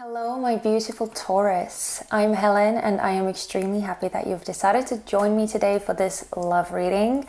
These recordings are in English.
Hello, my beautiful Taurus. I'm Helen and I am extremely happy that you've decided to join me today for this love reading.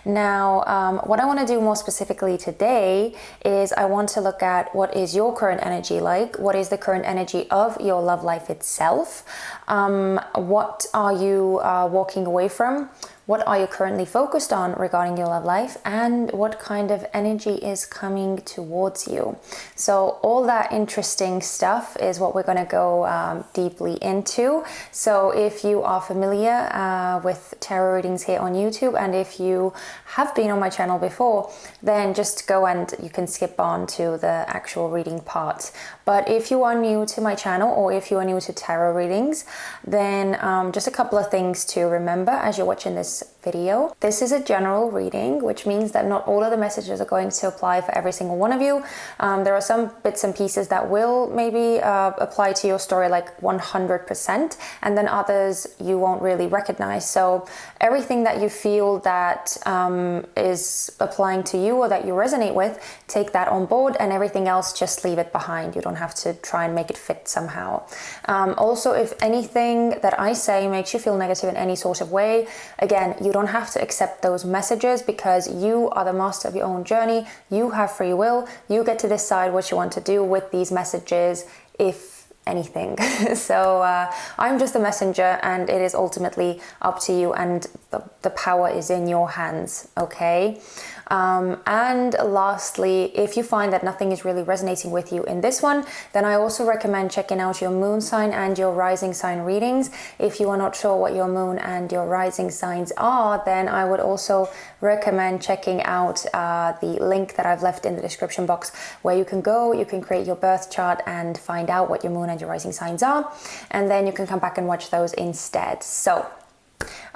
Now, what I want to do more specifically today is I want to look at what is your current energy like, what is the current energy of your love life itself, what are you walking away from, what are you currently focused on regarding your love life, and what kind of energy is coming towards you. So all that interesting stuff is what we're going to go deeply into. So if you are familiar with tarot readings here on YouTube, and if you have been on my channel before, then just go and you can skip on to the actual reading part. But if you are new to my channel, or if you are new to tarot readings, then just a couple of things to remember as you're watching this video. This is a general reading, which means that not all of the messages are going to apply for every single one of you. There are some bits and pieces that will maybe apply to your story like 100%, and then others you won't really recognize. So everything that you feel that is applying to you or that you resonate with, take that on board, and everything else just leave it behind. You don't have to try and make it fit somehow. Also, if anything that I say makes you feel negative in any sort of way, again, you don't have to accept those messages, because you are the master of your own journey. You have free will. You get to decide what you want to do with these messages, if anything. So I'm just a messenger, and it is ultimately up to you, and the power is in your hands, okay? And lastly, if you find that nothing is really resonating with you in this one, then I also recommend checking out your moon sign and your rising sign readings. If you are not sure what your moon and your rising signs are, then I would also recommend checking out the link that I've left in the description box, where you can go, you can create your birth chart and find out what your moon and your rising signs are, and then you can come back and watch those instead. So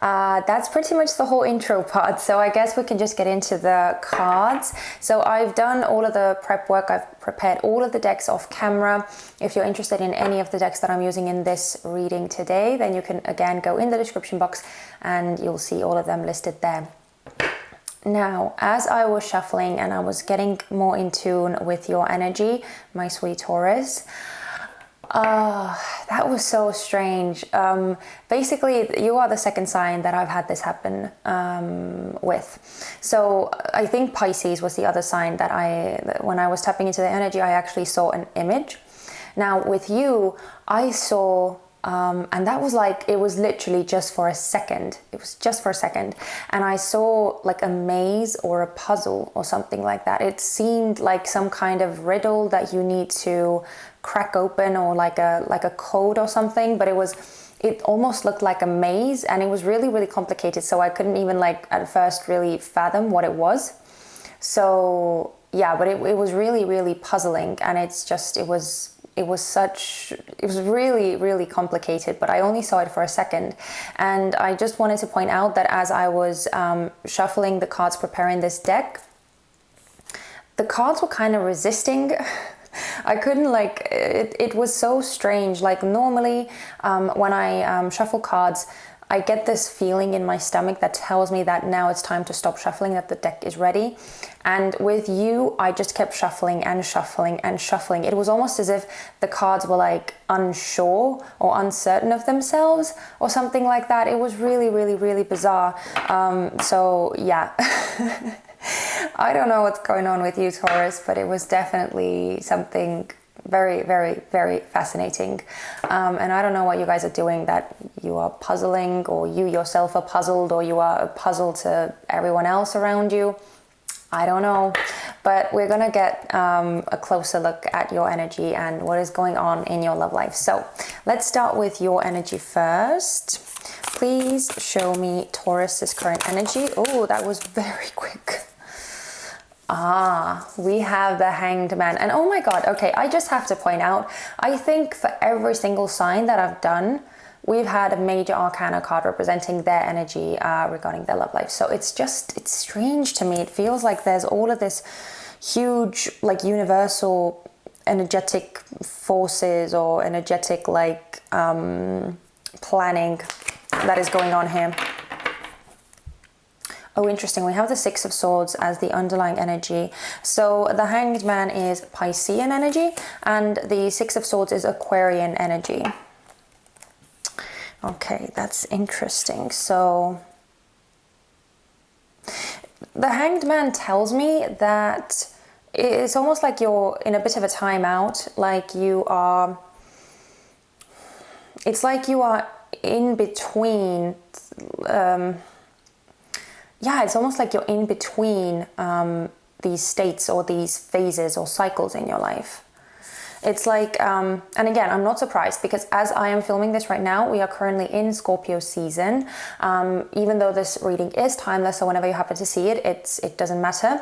that's pretty much the whole intro part. So I guess we can just get into the cards. So I've done all of the prep work. I've prepared all of the decks off camera. If you're interested in any of the decks that I'm using in this reading today, then you can again go in the description box and you'll see all of them listed there. Now, as I was shuffling and I was getting more in tune with your energy, my sweet Taurus, that was so strange. Basically, you are the second sign that I've had this happen with. So I think Pisces was the other sign that when I was tapping into the energy, I actually saw an image. Now with you, I saw, and that was like, it was literally just for a second. It was just for a second. And I saw like a maze or a puzzle or something like that. It seemed like some kind of riddle that you need to crack open, or like a code or something, but it almost looked like a maze, and it was really, really complicated. So I couldn't even like at first really fathom what it was. So yeah, but it was really, really puzzling, and it was really, really complicated, but I only saw it for a second. And I just wanted to point out that as I was shuffling the cards, preparing this deck, the cards were kind of resisting. I couldn't like, it was so strange. Like normally when I shuffle cards, I get this feeling in my stomach that tells me that now it's time to stop shuffling, that the deck is ready. And with you, I just kept shuffling and shuffling and shuffling. It was almost as if the cards were like unsure or uncertain of themselves or something like that. It was really, really, really bizarre. So yeah. I don't know what's going on with you, Taurus, but it was definitely something very, very, very fascinating. And I don't know what you guys are doing, that you are puzzling, or you yourself are puzzled, or you are a puzzle to everyone else around you. I don't know, but we're gonna get a closer look at your energy and what is going on in your love life. So let's start with your energy first. Please show me Taurus's current energy. Oh, that was very quick. We have the Hanged Man. And oh my God, okay, I just have to point out, I think for every single sign that I've done, we've had a major arcana card representing their energy regarding their love life. So it's strange to me. It feels like there's all of this huge, like universal energetic forces or energetic like planning that is going on here. Oh, interesting. We have the Six of Swords as the underlying energy. So the Hanged Man is Piscean energy, and the Six of Swords is Aquarian energy. Okay, that's interesting. So the Hanged Man tells me that it's almost like you're in a bit of a timeout, like you are, it's like you are in between, yeah, it's almost like you're in between these states or these phases or cycles in your life. It's like, and again, I'm not surprised because as I am filming this right now, we are currently in Scorpio season. Even though this reading is timeless, so whenever you happen to see it, it doesn't matter.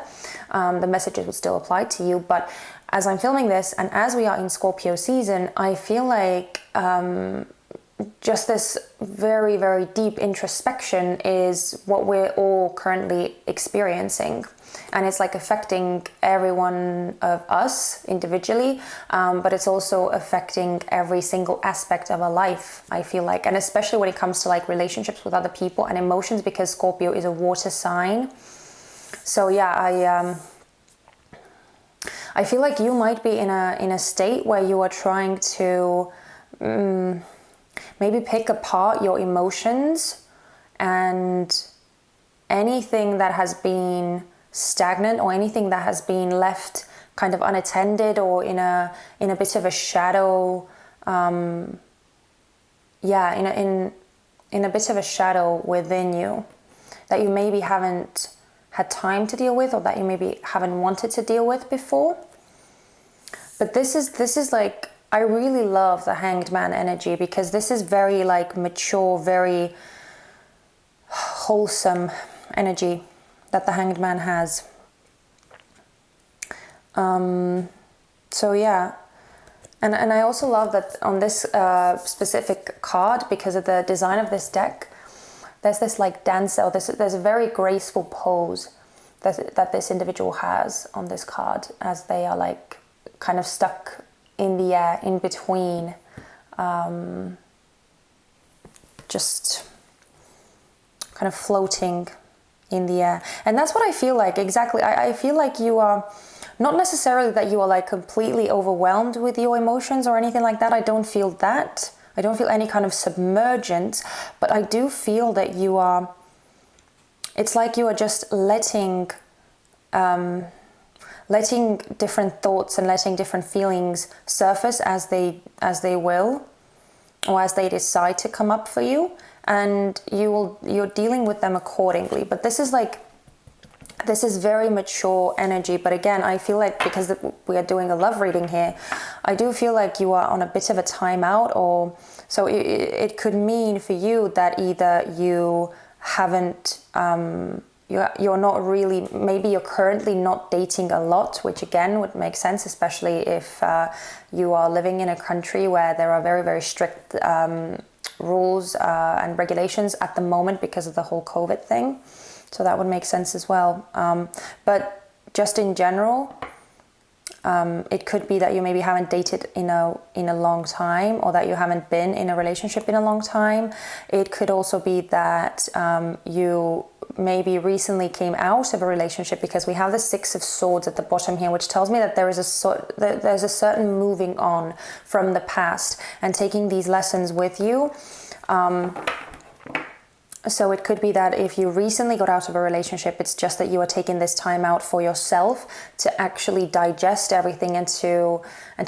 The messages would still apply to you. But as I'm filming this and as we are in Scorpio season, I feel like just this very, very deep introspection is what we're all currently experiencing. And it's like affecting every one of us individually, but it's also affecting every single aspect of our life, I feel like. And especially when it comes to like relationships with other people and emotions, because Scorpio is a water sign. So yeah, I feel like you might be in a state where you are trying to maybe pick apart your emotions and anything that has been stagnant or anything that has been left kind of unattended or in a bit of a shadow, in a bit of a shadow within you that you maybe haven't had time to deal with, or that you maybe haven't wanted to deal with before. But this is like, I really love the Hanged Man energy, because this is very like mature, very wholesome energy that the Hanged Man has. So yeah, and I also love that on this specific card, because of the design of this deck, there's this like dancer, there's a very graceful pose that this individual has on this card, as they are like kind of stuck in the air in between, just kind of floating in the air. And that's what I feel like, exactly. I feel like you are, not necessarily that you are like completely overwhelmed with your emotions or anything like that. I don't feel that. I don't feel any kind of submergence, but I do feel that you are, it's like you are just letting different thoughts and letting different feelings surface as they will, or as they decide to come up for you, and you're dealing with them accordingly. But this is very mature energy. But again, I feel like because we are doing a love reading here, I do feel like you are on a bit of a timeout, or so it could mean for you that either you haven't you're not really, maybe you're currently not dating a lot, which again would make sense, especially if you are living in a country where there are very, very strict rules and regulations at the moment because of the whole COVID thing. So that would make sense as well. But just in general, it could be that you maybe haven't dated in a long time, or that you haven't been in a relationship in a long time. It could also be that you maybe recently came out of a relationship, because we have the Six of Swords at the bottom here, which tells me that there's a certain moving on from the past and taking these lessons with you. So it could be that if you recently got out of a relationship, it's just that you are taking this time out for yourself to actually digest everything and to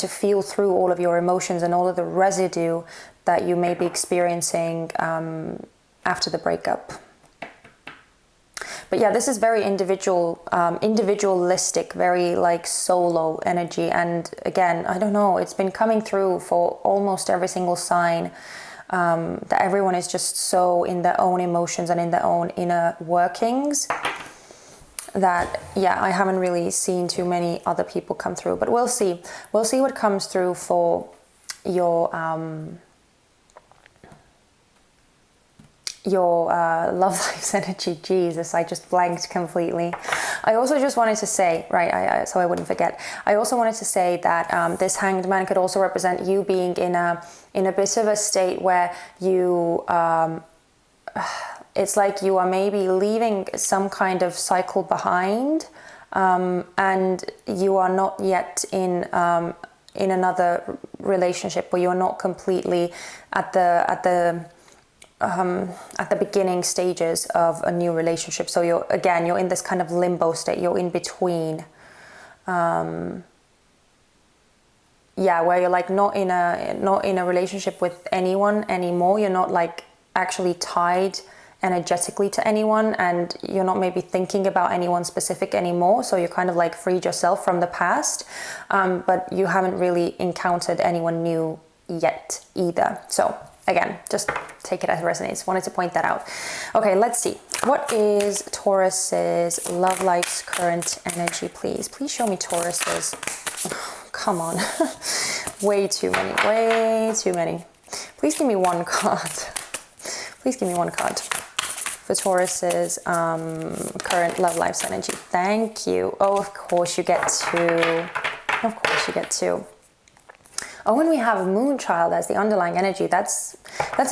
feel through all of your emotions and all of the residue that you may be experiencing after the breakup. But yeah, this is very individualistic, very like solo energy. And again, I don't know, it's been coming through for almost every single sign. That everyone is just so in their own emotions and in their own inner workings, that yeah, I haven't really seen too many other people come through. But we'll see what comes through for your love life's energy. Jesus, I just blanked completely. I also just wanted to say, right, so I wouldn't forget, I also wanted to say that this Hanged Man could also represent you being in a bit of a state where you it's like you are maybe leaving some kind of cycle behind, and you are not yet in another relationship, or you're not completely at the beginning stages of a new relationship. So you're in this kind of limbo state. You're in between. Where you're like not in a relationship with anyone anymore. You're not like actually tied energetically to anyone, and you're not maybe thinking about anyone specific anymore. So you're kind of like freed yourself from the past, but you haven't really encountered anyone new yet either. So again, just take it as it resonates. Wanted to point that out. Okay, let's see. What is Taurus's love life's current energy, please? Please show me Taurus's. Come on. Way too many. Please give me one card. Please give me one card for Taurus's current love life's energy. Thank you. Oh, of course you get two. Of course you get two. Oh, and we have a moon child as the underlying energy. That's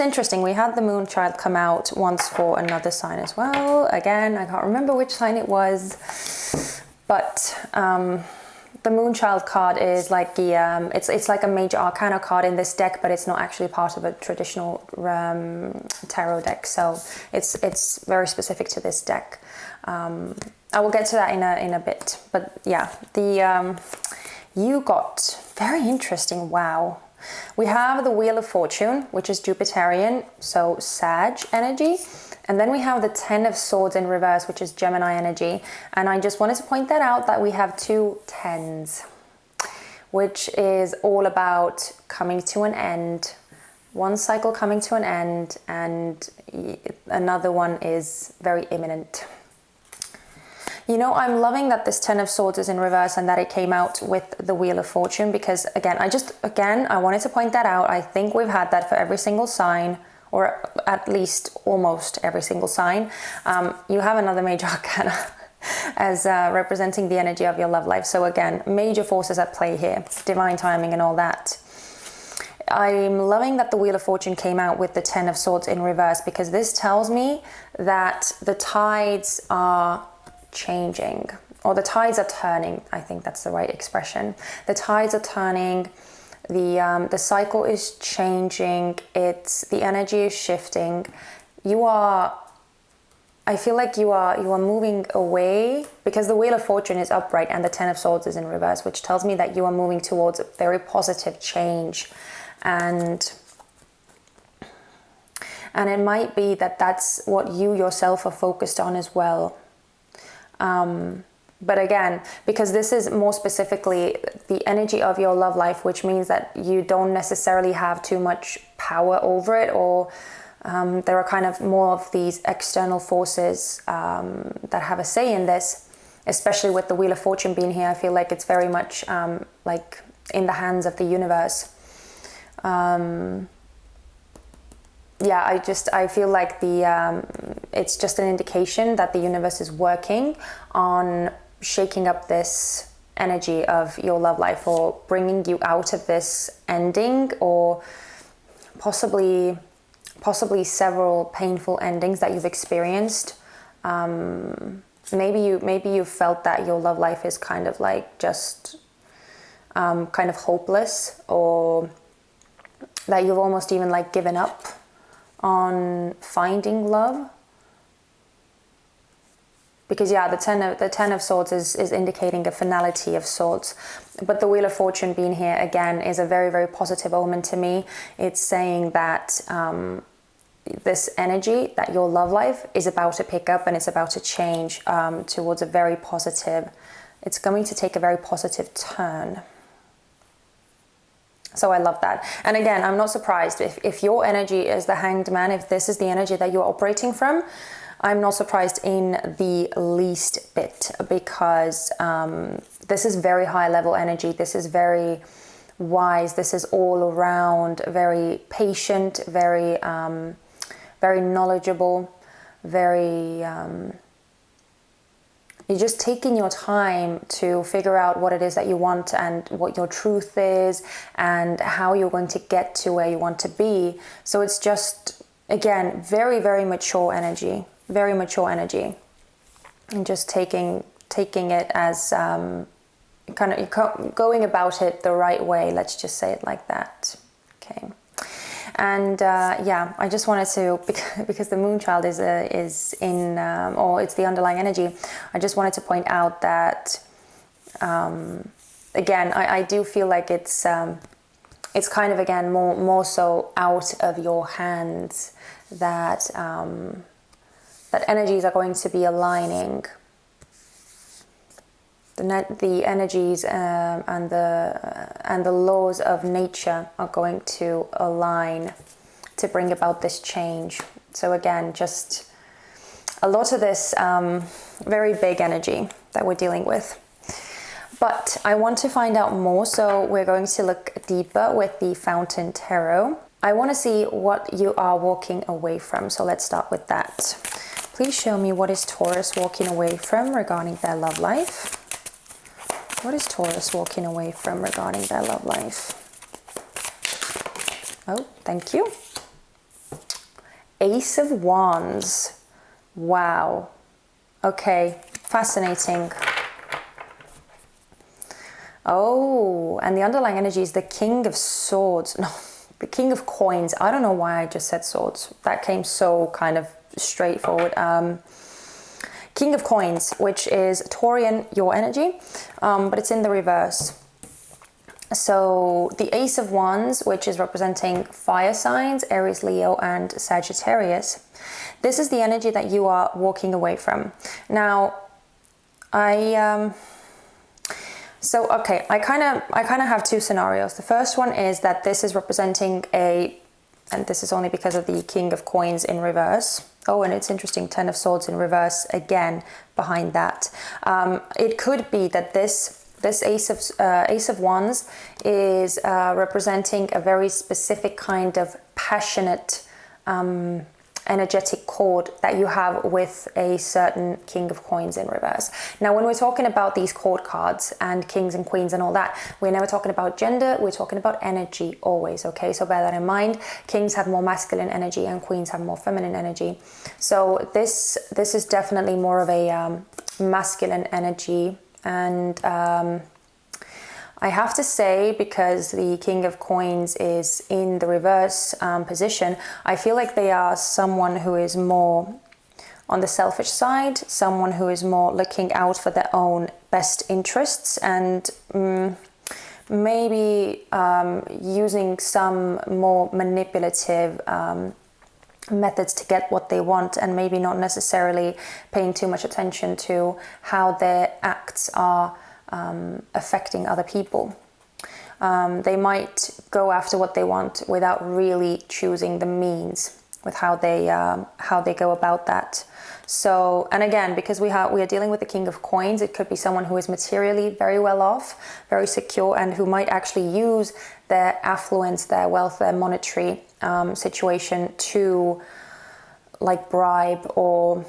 interesting. We had the moon child come out once for another sign as well. Again, I can't remember which sign it was, but the moon child card is like the it's like a major arcana card in this deck, but it's not actually part of a traditional tarot deck. So it's very specific to this deck. I will get to that in a bit. But yeah, you got very interesting. Wow. We have the Wheel of Fortune, which is Jupiterian, so Sag energy. And then we have the Ten of Swords in reverse, which is Gemini energy. And I just wanted to point that out, that we have two tens, which is all about coming to an end. One cycle coming to an end, and another one is very imminent. You know, I'm loving that this Ten of Swords is in reverse and that it came out with the Wheel of Fortune, because again, I wanted to point that out. I think we've had that for every single sign, or at least almost every single sign. You have another major arcana as representing the energy of your love life. So again, major forces at play here, divine timing and all that. I'm loving that the Wheel of Fortune came out with the Ten of Swords in reverse, because this tells me that the tides are changing, or the tides are turning. I think that's the right expression. The tides are turning. The cycle is changing. The energy is shifting. I feel like you are moving away, because the Wheel of Fortune is upright and the Ten of Swords is in reverse, which tells me that you are moving towards a very positive change. And it might be that that's what you yourself are focused on as well. But again, because this is more specifically the energy of your love life, which means that you don't necessarily have too much power over it, or there are kind of more of these external forces that have a say in this, especially with the Wheel of Fortune being here. I feel like it's very much like in the hands of the universe. I feel like it's just an indication that the universe is working on shaking up this energy of your love life, or bringing you out of this ending, or possibly several painful endings that you've experienced. Maybe you felt that your love life is kind of like just kind of hopeless, or that you've almost even like given up on finding love. Because yeah, the Ten of Swords is indicating a finality of sorts, but the Wheel of Fortune being here again is a very, very positive omen to me. It's saying that this energy, that your love life is about to pick up and it's about to change towards a very positive. It's going to take a very positive turn. So I love that. And again, I'm not surprised if your energy is the Hanged Man, if this is the energy that you're operating from. I'm not surprised in the least bit, because this is very high level energy. This is very wise. This is all around very patient, very very knowledgeable, very you're just taking your time to figure out what it is that you want, and what your truth is, and how you're going to get to where you want to be. So it's again, very, very mature energy, very mature energy. And just taking it as kind of going about it the right way. Let's just say it like that. Okay. And yeah, I just wanted to, because the moon child is in, or it's the underlying energy, I just wanted to point out that, again, I do feel like it's kind of, again, more so out of your hands, that that energies are going to be aligning. The energies and the laws of nature are going to align to bring about this change. So again, just a lot of this very big energy that we're dealing with. But I want to find out more, so we're going to look deeper with the Fountain Tarot. I want to see what you are walking away from, so let's start with that. Please show me, what is Taurus walking away from regarding their love life? What is Taurus walking away from regarding their love life? Oh, thank you. Ace of Wands. Wow. Okay, fascinating. Oh, and the underlying energy is the King of Swords. No, the King of Coins. I don't know why I just said swords. That came so kind of straightforward. King of Coins, which is Taurian, your energy, but it's in the reverse. So the Ace of Wands, which is representing fire signs, Aries, Leo, and Sagittarius. This is the energy that you are walking away from. Now, so okay, I kind of have two scenarios. The first one is that this is representing and this is only because of the King of Coins in reverse. Oh, and it's interesting, 10 of Swords in reverse again behind that. It could be that this Ace of Wands is representing a very specific kind of passionate energetic cord that you have with a certain King of Coins in reverse. Now, when we're talking about these cord cards and kings and queens and all that, we're never talking about gender, we're talking about energy always, okay? So bear that in mind. Kings have more masculine energy and queens have more feminine energy. So this is definitely more of a masculine energy. And I have to say, because the King of Coins is in the reverse position, I feel like they are someone who is more on the selfish side, someone who is more looking out for their own best interests, and maybe using some more manipulative methods to get what they want, and maybe not necessarily paying too much attention to how their acts are affecting other people. They might go after what they want without really choosing the means with how they go about that. So, and again, because we are dealing with the King of Coins, it could be someone who is materially very well off, very secure, and who might actually use their affluence, their wealth, their monetary situation to like bribe or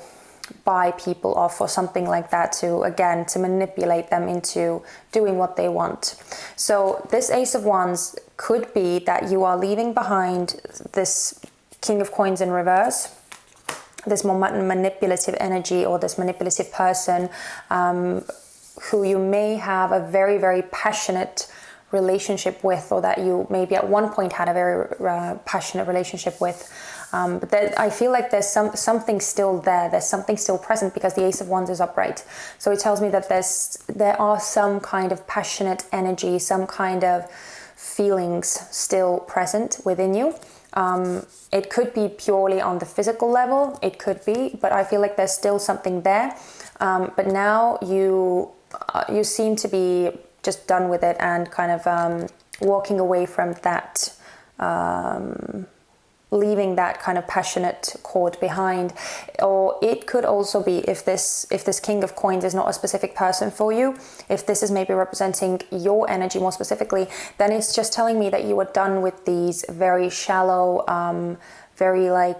buy people off or something like that, to manipulate them into doing what they want. So this Ace of Wands could be that you are leaving behind this King of Coins in reverse, this more manipulative energy, or this manipulative person who you may have a very, very passionate relationship with, or that you maybe at one point had a very passionate relationship with. But I feel like there's something still there. There's something still present, because the Ace of Wands is upright. So it tells me that there are some kind of passionate energy, some kind of feelings still present within you. It could be purely on the physical level. It could be, but I feel like there's still something there. But now you seem to be just done with it, and kind of walking away from that, leaving that kind of passionate cord behind. Or it could also be, if this King of Coins is not a specific person for you, if this is maybe representing your energy more specifically, then it's just telling me that you are done with these very shallow, very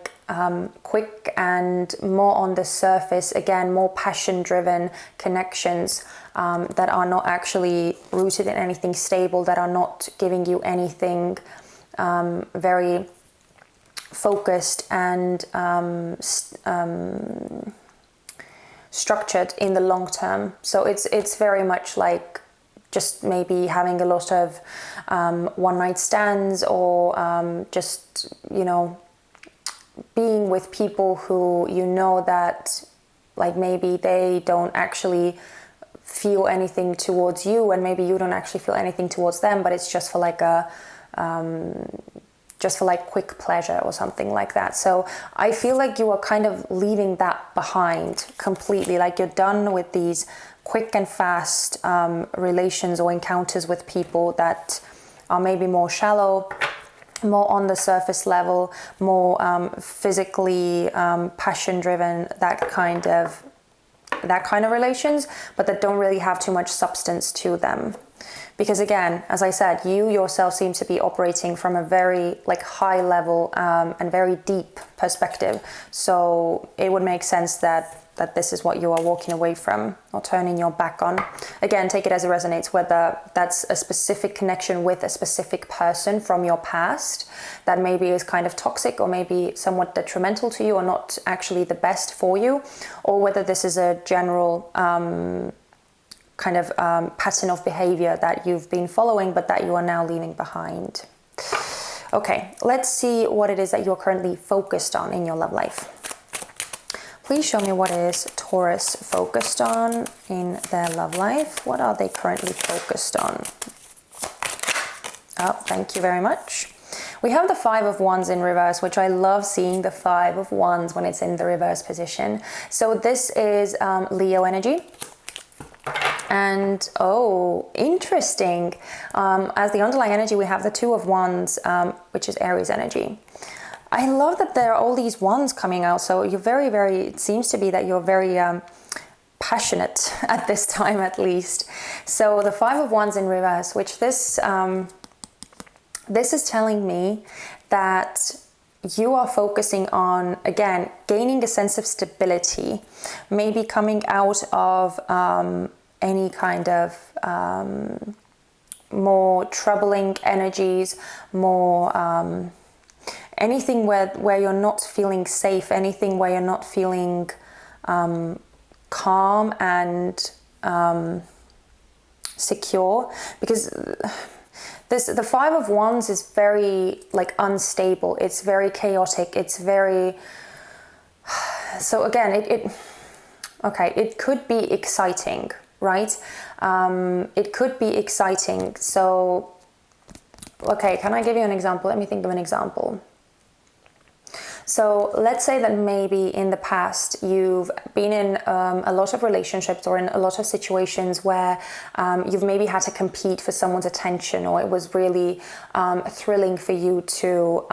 quick and more on the surface, again, more passion driven connections that are not actually rooted in anything stable, that are not giving you anything very focused and structured in the long term. So it's very much like just maybe having a lot of one night stands, or just, you know, being with people who you know that like maybe they don't actually feel anything towards you, and maybe you don't actually feel anything towards them, but it's just for like a just for like quick pleasure or something like that. So I feel like you are kind of leaving that behind completely. Like you're done with these quick and fast relations or encounters with people that are maybe more shallow, more on the surface level, more physically passion driven, that kind of relations, but that don't really have too much substance to them. Because again, as I said, you yourself seem to be operating from a very like high level and very deep perspective. So it would make sense that this is what you are walking away from or turning your back on. Again, take it as it resonates, whether that's a specific connection with a specific person from your past that maybe is kind of toxic or maybe somewhat detrimental to you or not actually the best for you, or whether this is a general kind of pattern of behavior that you've been following but that you are now leaving behind. Okay, let's see what it is that you're currently focused on in your love life. Please show me what is Taurus focused on in their love life. What are they currently focused on? Oh, thank you very much. We have the Five of Wands in reverse, which I love seeing the Five of Wands when it's in the reverse position. So this is Leo energy. And oh, interesting. As the underlying energy, we have the Two of Wands, which is Aries energy. I love that there are all these wands coming out. So you're very, it seems to be that you're very passionate at this time, at least. So the Five of Wands in reverse, which this is telling me that you are focusing on, again, gaining a sense of stability, maybe coming out of any kind of more troubling energies, more anything where you're not feeling safe, anything where you're not feeling calm and secure, because the Five of Wands is very like unstable. It's very chaotic. It's very, so again, it could be exciting, right? It could be exciting. So, okay, can I give you an example? Let me think of an example. So let's say that maybe in the past you've been in a lot of relationships or in a lot of situations where you've maybe had to compete for someone's attention, or it was really thrilling for you to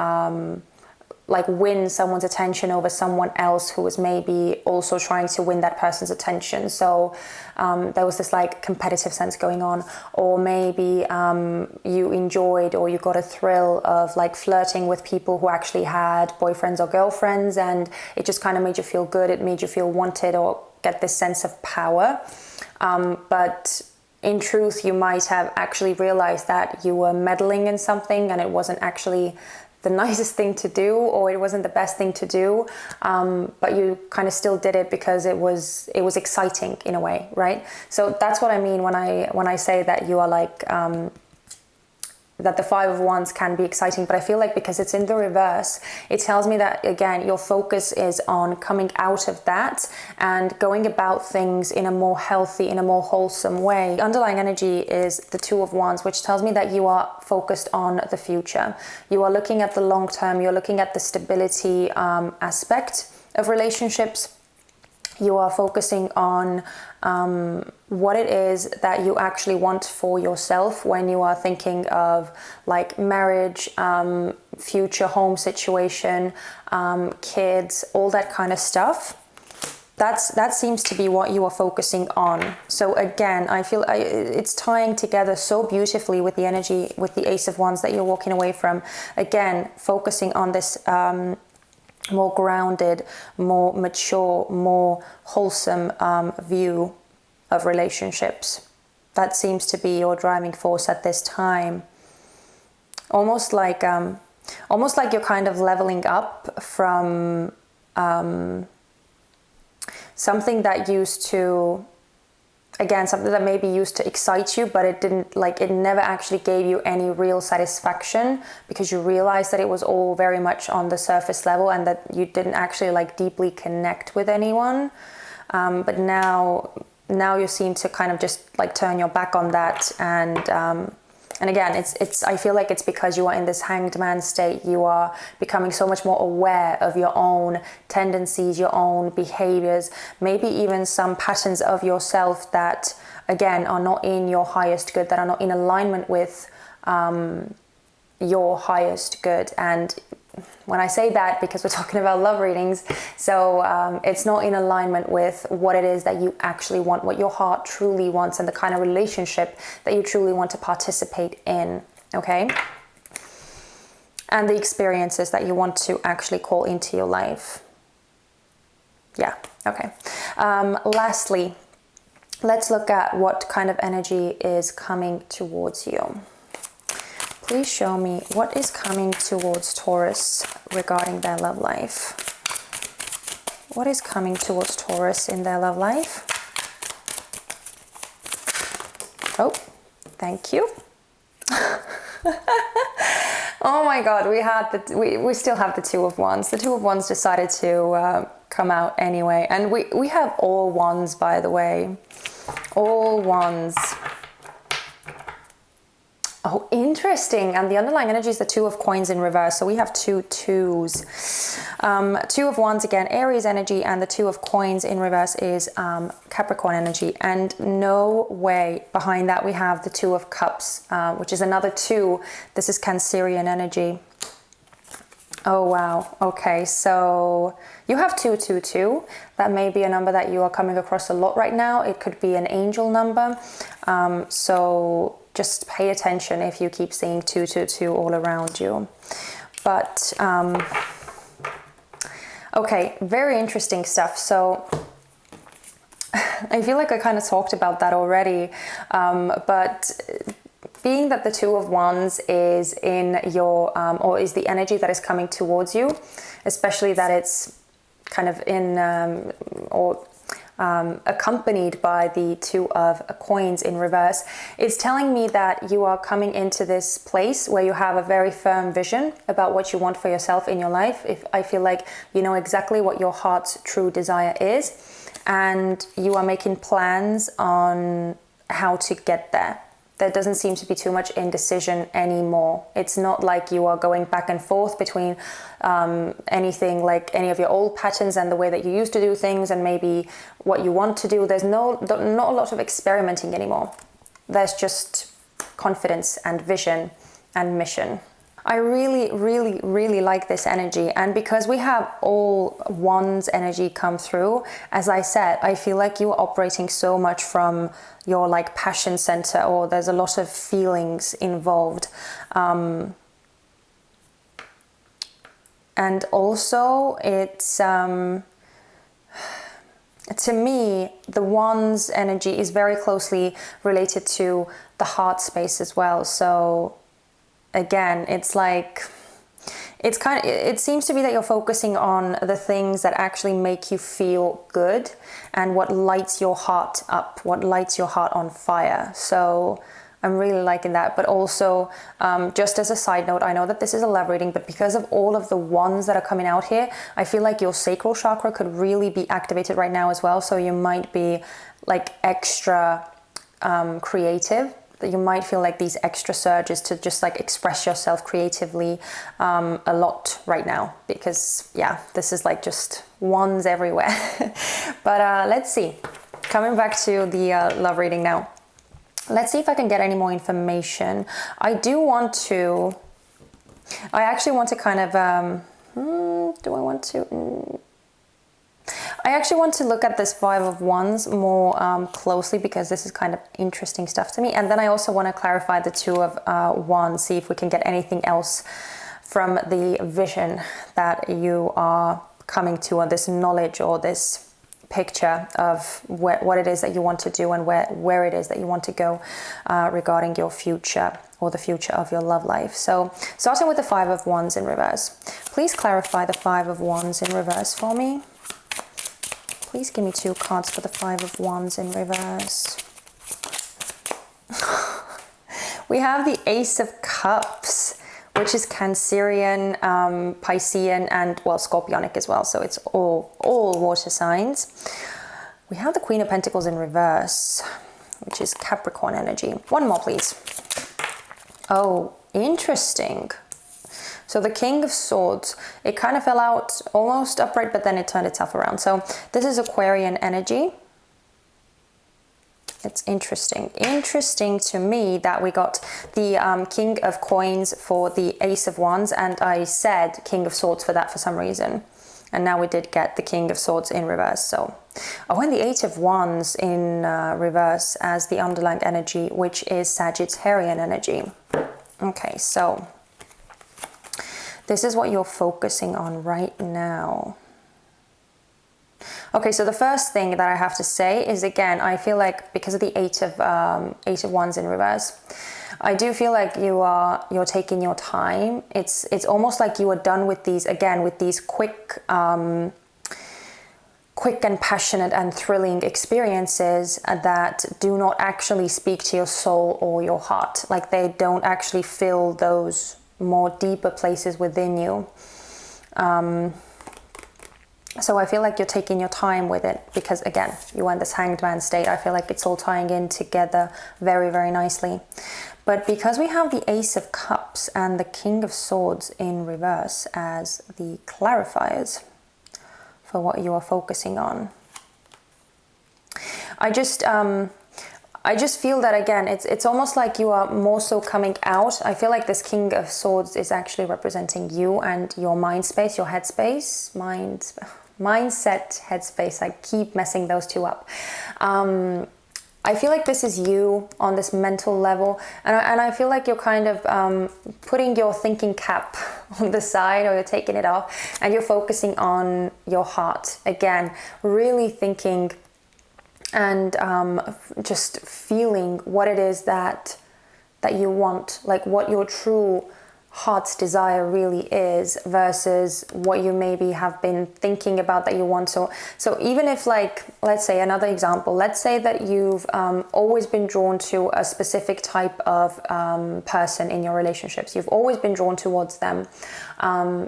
like win someone's attention over someone else who was maybe also trying to win that person's attention. So there was this like competitive sense going on, or maybe you enjoyed or you got a thrill of like flirting with people who actually had boyfriends or girlfriends, and it just kind of made you feel good. It made you feel wanted or get this sense of power. But in truth, you might have actually realized that you were meddling in something and it wasn't actually the nicest thing to do, or it wasn't the best thing to do, but you kind of still did it because it was exciting in a way, right? So that's what I mean when I say that you are like that the Five of Wands can be exciting. But I feel like because it's in the reverse, it tells me that, again, your focus is on coming out of that and going about things in a more healthy, in a more wholesome way. The underlying energy is the Two of Wands, which tells me that you are focused on the future. You are looking at the long term. You're looking at the stability aspect of relationships. You are focusing on what it is that you actually want for yourself when you are thinking of like marriage, future home situation, kids, all that kind of stuff. That seems to be what you are focusing on. So again, I feel it's tying together so beautifully with the energy, with the Ace of Wands that you're walking away from. Again, focusing on this more grounded, more mature, more wholesome view of relationships. That seems to be your driving force at this time. Almost like almost like you're kind of leveling up from something that used to, again, something that maybe used to excite you, but it didn't, like, it never actually gave you any real satisfaction, because you realized that it was all very much on the surface level and that you didn't actually like deeply connect with anyone. But now you seem to kind of just like turn your back on that, and again, it's I feel like it's because you are in this hanged man state. You are becoming so much more aware of your own tendencies, your own behaviors, maybe even some patterns of yourself that, again, are not in your highest good, that are not in alignment with your highest good. And when I say that, because we're talking about love readings, so it's not in alignment with what it is that you actually want, what your heart truly wants, and the kind of relationship that you truly want to participate in, okay? And the experiences that you want to actually call into your life. Yeah, okay. Lastly, let's look at what kind of energy is coming towards you. Please show me what is coming towards Taurus regarding their love life. What is coming towards Taurus in their love life? Oh, thank you. Oh my God, we still have the Two of Wands. The Two of Wands decided to come out anyway, and we have all wands, by the way, all wands. Oh, interesting. And the underlying energy is the Two of Coins in reverse. So we have two twos. Two of Wands, again, Aries energy, and the Two of Coins in reverse is Capricorn energy. And no way behind that we have the Two of Cups, which is another two. This is Cancerian energy. Oh, wow. Okay, so you have 222. That may be a number that you are coming across a lot right now. It could be an angel number. So just pay attention if you keep seeing 222 all around you. But, okay, very interesting stuff. So I feel like I kind of talked about that already, but being that the Two of Wands is in your, or is the energy that is coming towards you, especially that it's kind of in, accompanied by the Two of Coins in reverse, it's telling me that you are coming into this place where you have a very firm vision about what you want for yourself in your life. If I feel like you know exactly what your heart's true desire is, and you are making plans on how to get there. There doesn't seem to be too much indecision anymore. It's not like you are going back and forth between anything like any of your old patterns and the way that you used to do things and maybe what you want to do. There's not a lot of experimenting anymore. There's just confidence and vision and mission. I really, really, really like this energy. And because we have all Wands energy come through, as I said, I feel like you are operating so much from your like passion center, or there's a lot of feelings involved. And also it's, to me, the Wands energy is very closely related to the heart space as well. So again, it's like, it seems to be that you're focusing on the things that actually make you feel good and what lights your heart up, what lights your heart on fire. So I'm really liking that. But also, just as a side note, I know that this is a love reading, but because of all of the wands that are coming out here, I feel like your sacral chakra could really be activated right now as well. So you might be like extra creative. That you might feel like these extra surges to just like express yourself creatively a lot right now, because yeah, this is like just wands everywhere. But let's see, coming back to the love reading now, let's see if I can get any more information. I actually want to kind of I actually want to look at this Five of Wands more closely, because this is kind of interesting stuff to me. And then I also want to clarify the Two of Wands, see if we can get anything else from the vision that you are coming to, or this knowledge or this picture of what it is that you want to do and where it is that you want to go regarding your future or the future of your love life. So starting with the Five of Wands in reverse. Please clarify the Five of Wands in reverse for me. Please give me 2 cards for the Five of Wands in reverse. We have the Ace of Cups, which is Cancerian, Piscean, and, well, Scorpionic as well. So it's all water signs. We have the Queen of Pentacles in reverse, which is Capricorn energy. One more, please. Oh, interesting. So the King of Swords, it kind of fell out almost upright, but then it turned itself around. So this is Aquarian energy. It's interesting. Interesting to me that we got the King of Coins for the Ace of Wands, and I said King of Swords for that for some reason. And now we did get the King of Swords in reverse. So, oh, and the Eight of Wands in reverse as the underlying energy, which is Sagittarian energy. Okay, so this is what you're focusing on right now. Okay, so the first thing that I have to say is, again, I feel like because of the Eight of Wands in reverse, I do feel like you're taking your time. It's almost like you are done with these, again, with these quick and passionate and thrilling experiences that do not actually speak to your soul or your heart. Like, they don't actually fill those more deeper places within you. So I feel like you're taking your time with it because, again, you are in this Hanged Man state. I feel like it's all tying in together very, very nicely. But because we have the Ace of Cups and the King of Swords in reverse as the clarifiers for what you are focusing on, I just feel that, again, it's almost like you are more so coming out. I feel like this King of Swords is actually representing you and your mind space, your head space, mindset, headspace. I keep messing those two up. I feel like this is you on this mental level, and I feel like you're kind of putting your thinking cap on the side, or you're taking it off, and you're focusing on your heart. Again, really thinking and just feeling what it is that you want, like what your true heart's desire really is versus what you maybe have been thinking about that you want. So even if, like, let's say another example, let's say that you've always been drawn to a specific type of person in your relationships. You've always been drawn towards them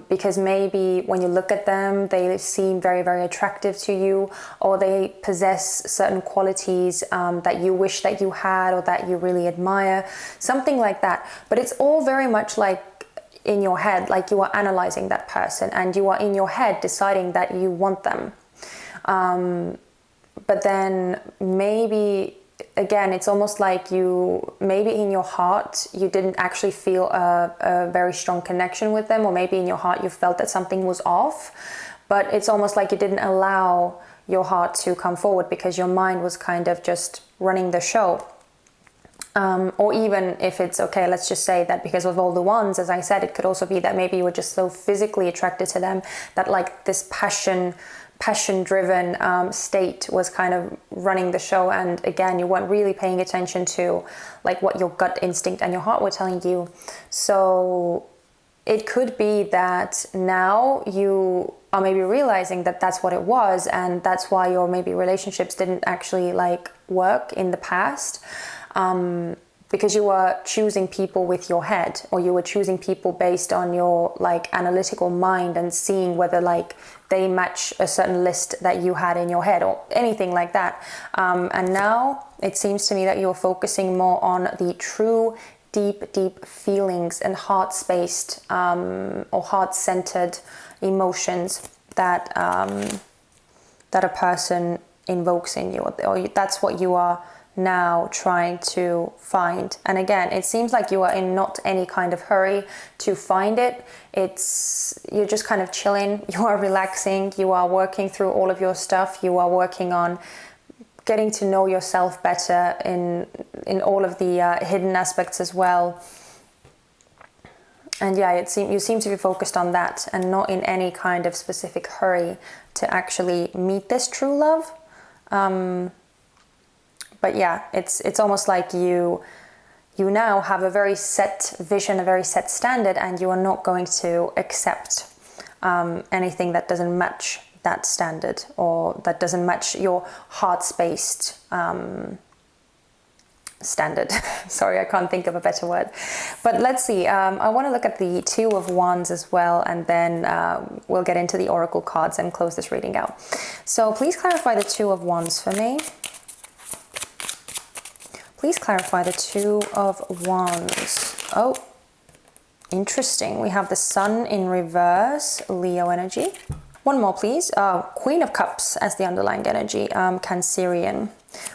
because maybe when you look at them, they seem very, very attractive to you, or they possess certain qualities that you wish that you had or that you really admire, something like that. But it's all very much like in your head, like you are analyzing that person and you are in your head deciding that you want them. But then maybe, again, it's almost like maybe in your heart, you didn't actually feel a very strong connection with them, or maybe in your heart you felt that something was off, but it's almost like you didn't allow your heart to come forward because your mind was kind of just running the show. Or even if it's, okay, let's just say that because of all the wands, as I said, it could also be that maybe you were just so physically attracted to them that, like, this passion-driven state was kind of running the show, and again, you weren't really paying attention to, like, what your gut instinct and your heart were telling you. So it could be that now you are maybe realizing that that's what it was, and that's why your maybe relationships didn't actually, like, work in the past. Because you were choosing people with your head, or you were choosing people based on your, like, analytical mind and seeing whether, like, they match a certain list that you had in your head or anything like that. And now it seems to me that you're focusing more on the true deep feelings and heart-spaced or heart-centered emotions that a person invokes in you, or that's what you are now trying to find. And again, it seems like you are in not any kind of hurry to find it. You're just kind of chilling, you are relaxing, you are working through all of your stuff, you are working on getting to know yourself better in all of the hidden aspects as well. And yeah, you seem to be focused on that and not in any kind of specific hurry to actually meet this true love. But yeah, it's almost like you you now have a very set vision, a very set standard, and you are not going to accept anything that doesn't match that standard, or that doesn't match your heart-spaced standard. Sorry, I can't think of a better word. But let's see. I want to look at the Two of Wands as well, and then we'll get into the Oracle cards and close this reading out. So please clarify the Two of Wands for me. Please clarify the Two of Wands. Oh, interesting. We have the Sun in reverse, Leo energy. One more, please. Queen of Cups as the underlying energy, Cancerian.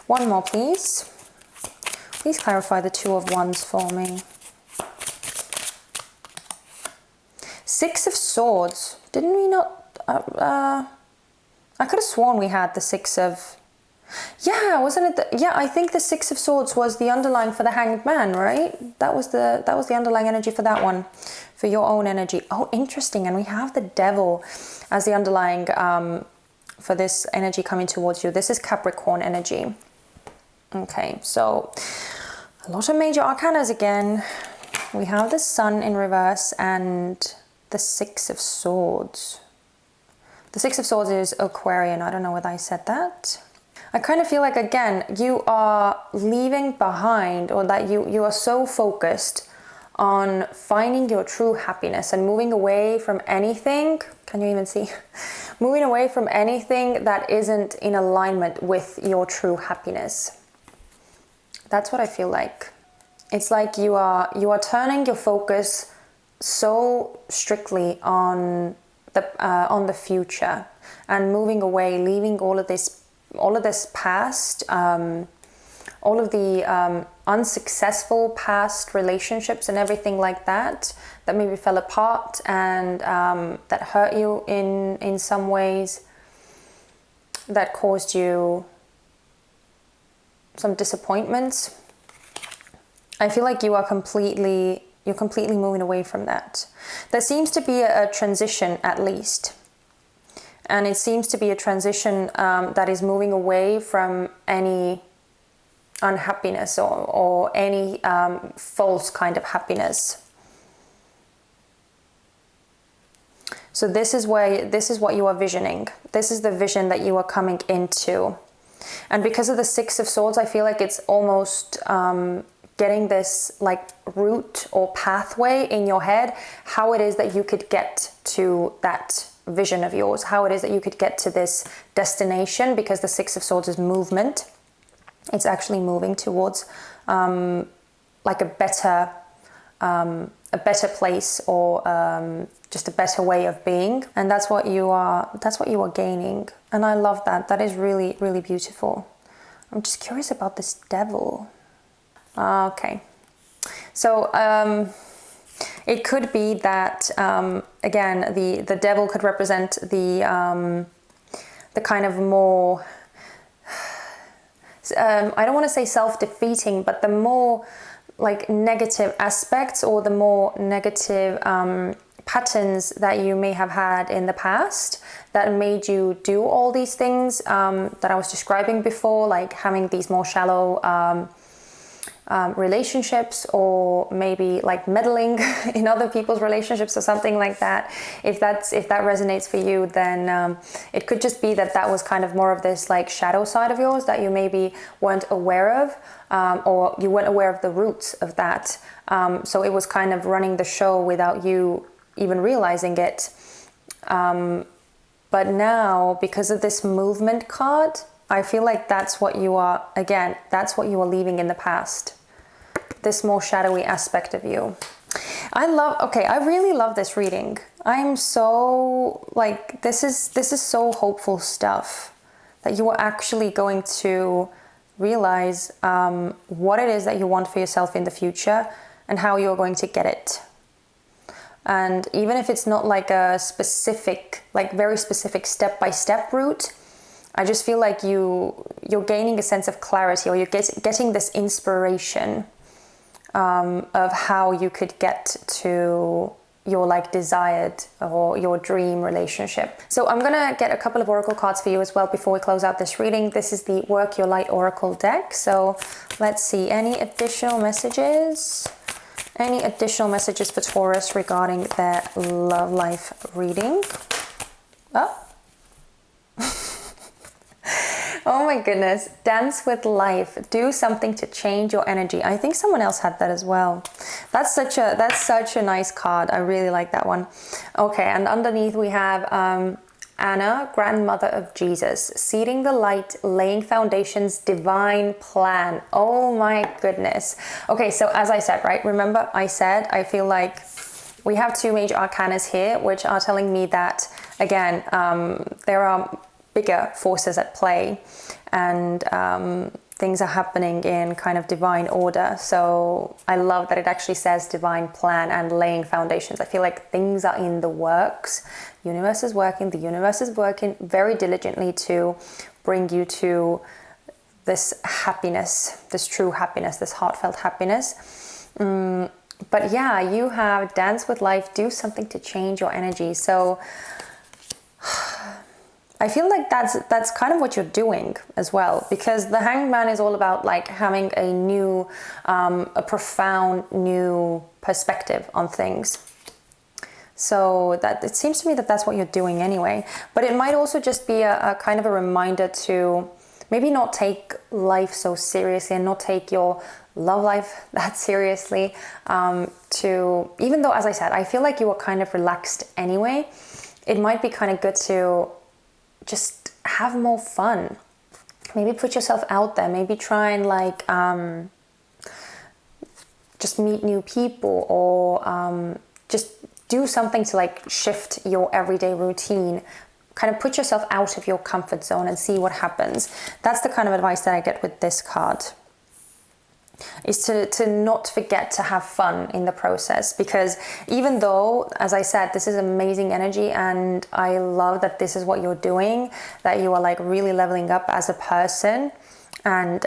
One more, please. Please clarify the Two of Wands for me. Six of Swords. Didn't we not... I could have sworn we had the Six of... Yeah, wasn't it? Yeah, I think the Six of Swords was the underlying for the Hanged Man, right? That was the underlying energy for that one, for your own energy. Oh, interesting. And we have the Devil as the underlying for this energy coming towards you. This is Capricorn energy. Okay, so a lot of major arcanas again. We have the Sun in reverse and the Six of Swords. The Six of Swords is Aquarian. I don't know whether I said that. I kind of feel like, again, you are leaving behind, or that you are so focused on finding your true happiness and moving away from anything. Can you even see? Moving away from anything that isn't in alignment with your true happiness. That's what I feel like. It's like you are turning your focus so strictly on the future and moving away, leaving all of this past, all of the unsuccessful past relationships and everything like that maybe fell apart and that hurt you in some ways, that caused you some disappointments. I feel like you're completely moving away from that. There seems to be a transition, at least. And it seems to be a transition that is moving away from any unhappiness or any false kind of happiness. So this is what you are visioning. This is the vision that you are coming into. And because of the Six of Swords, I feel like it's almost getting this like route or pathway in your head, how it is that you could get to that vision of yours, how it is that you could get to this destination, because the Six of Swords is movement. It's actually moving towards like a better place, or just a better way of being. And that's what you are gaining. And I love that. That is really, really beautiful. I'm just curious about this Devil. Okay. So it could be that, again, the Devil could represent the kind of more, I don't want to say self-defeating, but the more like negative aspects, or the more negative patterns that you may have had in the past that made you do all these things that I was describing before, like having these more shallow relationships, or maybe like meddling in other people's relationships or something like that. If that resonates for you, then it could just be that was kind of more of this like shadow side of yours that you maybe weren't aware of, or you weren't aware of the roots of that. So it was kind of running the show without you even realizing it. But now, because of this movement card, I feel like that's what you are leaving in the past. This more shadowy aspect of you. I really love this reading. I'm so like, this is so hopeful stuff, that you are actually going to realize what it is that you want for yourself in the future and how you're going to get it. And even if it's not like a specific, like very specific step-by-step route, I just feel like you're gaining a sense of clarity, or you're getting this inspiration of how you could get to your like desired or your dream relationship. So I'm gonna get a couple of oracle cards for you as well before we close out this reading. This is the Work Your Light Oracle deck. So let's see, any additional messages? Any additional messages for Taurus regarding their love life reading? Oh. Oh my goodness. Dance with life. Do something to change your energy. I think someone else had that as well. That's such a nice card. I really like that one. Okay, and underneath we have Anna, grandmother of Jesus, seeding the light, laying foundations, divine plan. Oh my goodness. Okay, so as I said, right, remember I said, I feel like we have two major arcanas here, which are telling me that, again, there are bigger forces at play, and things are happening in kind of divine order. So I love that it actually says divine plan and laying foundations. I feel like things are in the works. Universe is working. The universe is working very diligently to bring you to this happiness, this true happiness, this heartfelt happiness. But yeah, you have dance with life, do something to change your energy. So I feel like that's kind of what you're doing as well, because the Hanged Man is all about like having a new, a profound new perspective on things. So that it seems to me that that's what you're doing anyway. But it might also just be a kind of a reminder to maybe not take life so seriously and not take your love life that seriously. To, even though, as I said, I feel like you are kind of relaxed anyway, it might be kind of good to just have more fun. Maybe put yourself out there. Maybe try and like just meet new people, or just do something to like shift your everyday routine. Kind of put yourself out of your comfort zone and see what happens. That's the kind of advice that I get with this card. Is to not forget to have fun in the process, because even though, as I said, this is amazing energy and I love that this is what you're doing, that you are like really leveling up as a person. And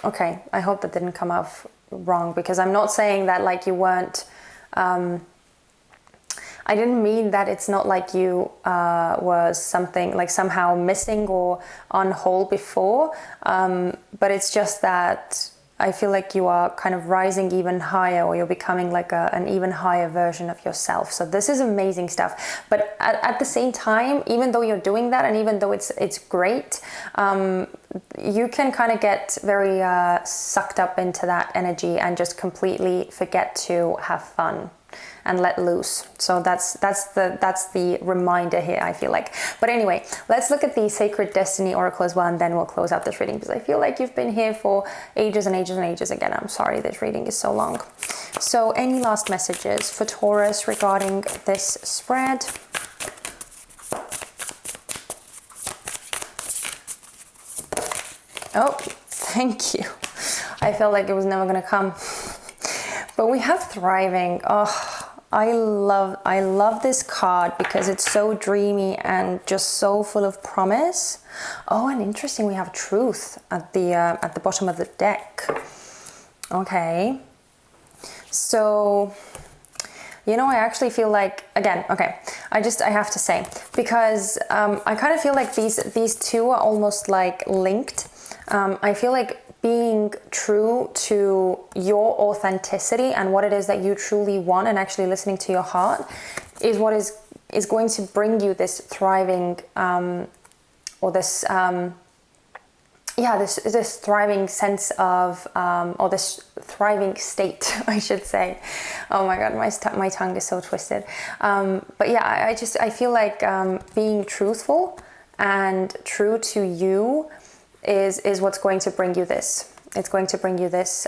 okay, I hope that didn't come off wrong, because I'm not saying that like you weren't I didn't mean that it's not like you was something like somehow missing or on hold before, but it's just that I feel like you are kind of rising even higher, or you're becoming like an even higher version of yourself. So this is amazing stuff. But at the same time, even though you're doing that, and even though it's great, you can kind of get very sucked up into that energy and just completely forget to have fun and let loose. So that's the reminder here, I feel like. But anyway, let's look at the Sacred Destiny Oracle as well, and then we'll close out this reading, because I feel like you've been here for ages and ages and ages. Again, I'm sorry this reading is so long. So any last messages for Taurus regarding this spread? Oh, thank you. I felt like it was never going to come. But we have thriving. Oh, I love this card because it's so dreamy and just so full of promise. Oh, and interesting, we have truth at the bottom of the deck. Okay. So, you know, I actually feel like, again, okay, I have to say, because I kind of feel like these two are almost like linked. I feel like being true to your authenticity and what it is that you truly want, and actually listening to your heart, is what is going to bring you this thriving, or this this thriving sense of, or this thriving state, I should say. Oh my God, my tongue is so twisted. But yeah, I feel like being truthful and true to you is what's going to bring you this. It's going to bring you this.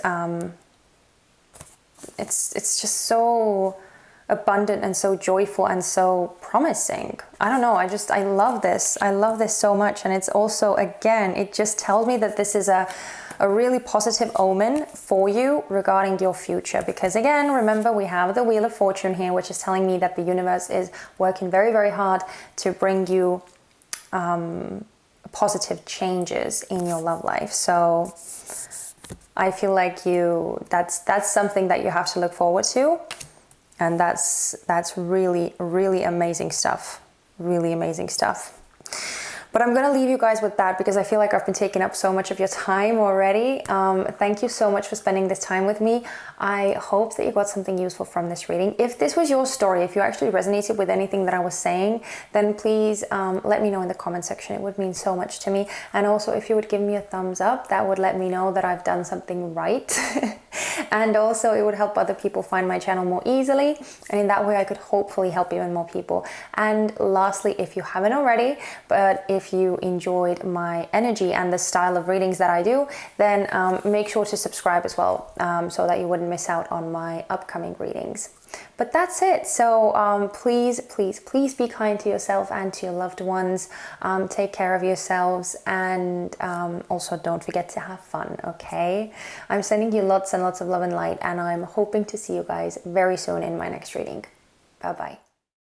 It's just so abundant and so joyful and so promising. I don't know. I love this. I love this so much. And it's also, again, it just tells me that this is a really positive omen for you regarding your future. Because again, remember, we have the Wheel of Fortune here, which is telling me that the universe is working very, very hard to bring you positive changes in your love life. So I feel like that's something that you have to look forward to. And that's really, really amazing stuff. Really amazing stuff. But I'm going to leave you guys with that because I feel like I've been taking up so much of your time already. Thank you so much for spending this time with me. I hope that you got something useful from this reading. If this was your story, if you actually resonated with anything that I was saying, then please let me know in the comment section. It would mean so much to me. And also, if you would give me a thumbs up, that would let me know that I've done something right. And also, it would help other people find my channel more easily. And in that way, I could hopefully help even more people. And lastly, if you haven't already, but if you enjoyed my energy and the style of readings that I do, then make sure to subscribe as well, so that you wouldn't miss out on my upcoming readings. But that's it. So please, please, please be kind to yourself and to your loved ones. Take care of yourselves, and also don't forget to have fun, okay? I'm sending you lots and lots of love and light, and I'm hoping to see you guys very soon in my next reading. Bye-bye.